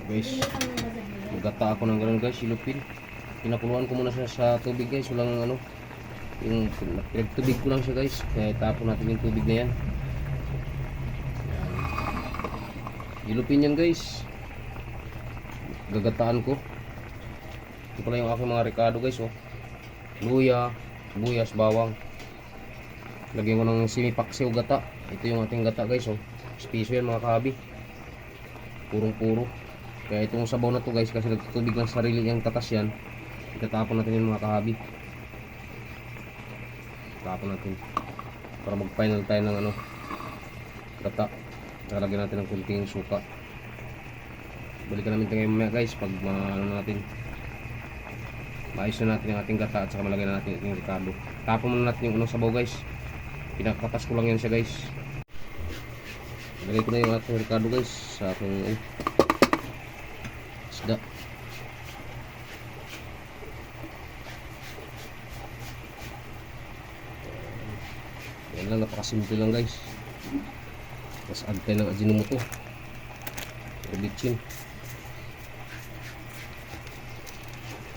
Guys, magata ako ng ganun guys, ilupin. Pinakuluan ko muna siya sa tubig guys, walang ano, yung pinagtubig ko lang siya guys. Kaya tapon natin yung tubig na yan. Ilupin yan guys. Gagataan ko. Ito pala yung aking mga rekado guys, oh. Luya, buyas, bawang. Lagyan ko ng semipaksiw gata. Ito yung ating gata guys, oh. Spiso yan mga kahabi. Purong-puro. Kaya itong sabaw na to guys, kasi nagtutubig ng sarili yung tatas yan, itatapon natin yung mga kahabi. Tapon natin para mag final tayo ng ano, gata. Lalagyan natin ng kunting suka. Balikan namin tingin mamaya guys pag ano natin, maayos na natin yung ating gata at saka malagyan na natin yung rekado. Tapon muna natin yung unang sabaw guys. Pinakatas ko lang yan siya guys. Lagay ko na yung ating rekado guys sa aking isda. Yan lang, napakasimple lang guys. Tapos add tayo ng Ajinomoto o bitchin.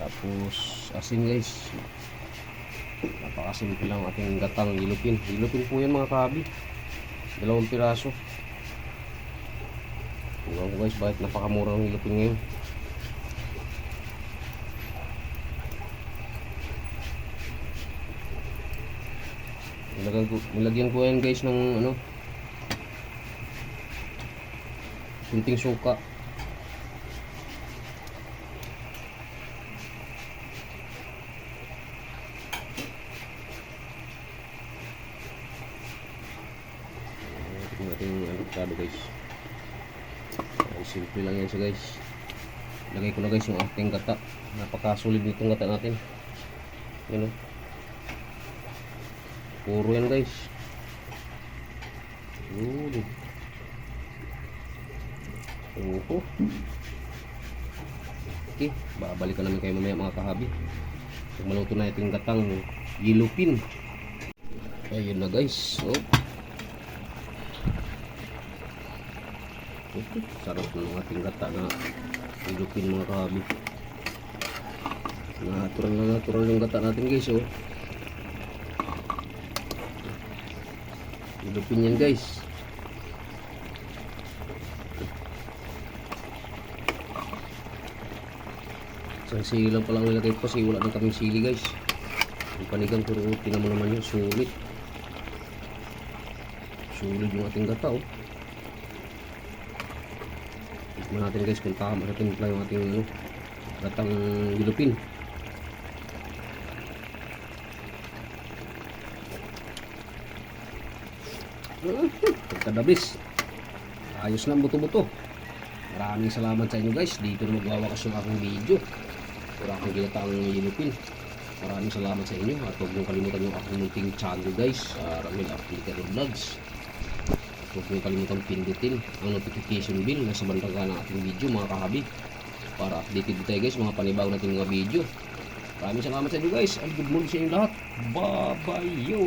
Tapos asin guys. Napakasimple lang ating gatang yellowfin. Yellowfin po yan mga kahabi, 2 piraso. Tingnan ko guys bakit napakamura ng yellowfin ngayon. Nilagyan ko yan guys ng ano, kunting suka. Ito natin yung avocado guys. Ay, simple lang yan siya guys. Lagay ko na guys yung ating gata. Napakasolid nitong gata natin. Yan o. Puro yan guys. Okay, babalikan namin kayo mamaya mga kahabi pag maluto na itong gatang yellowfin. Ayun na guys, oh. Okay, sarap ng ating gata na yellowfin mga kahabi. Natural na natural yung gata natin guys, oh. Yellowfin yan guys. Isang sili lang palang nilagay ko kasi wala nang kaming sili guys. Yung panigang pero tinan mo naman yun, sulit. Sulit yung ating gata, oh. Tignan natin guys kung tama natin yung ating ano, gatang yellowfin. Pagkadabis, ayos na buto-buto. Maraming salamat sa inyo guys. Dito na magwawakas yung aking video para aking ginataang yellowfin. Maraming salamat sa inyo at huwag niyong kalimutan yung aking munting channel guys, Ramil Applicator Vlogs. Huwag niyong kalimutan pindutin ang notification bell na sa bandang kanan ng ating video mga kahabi para updated tayo guys mga panibago natin mga video. Maraming salamat sa inyo guys and good morning sa inyo lahat. Bye bye yo.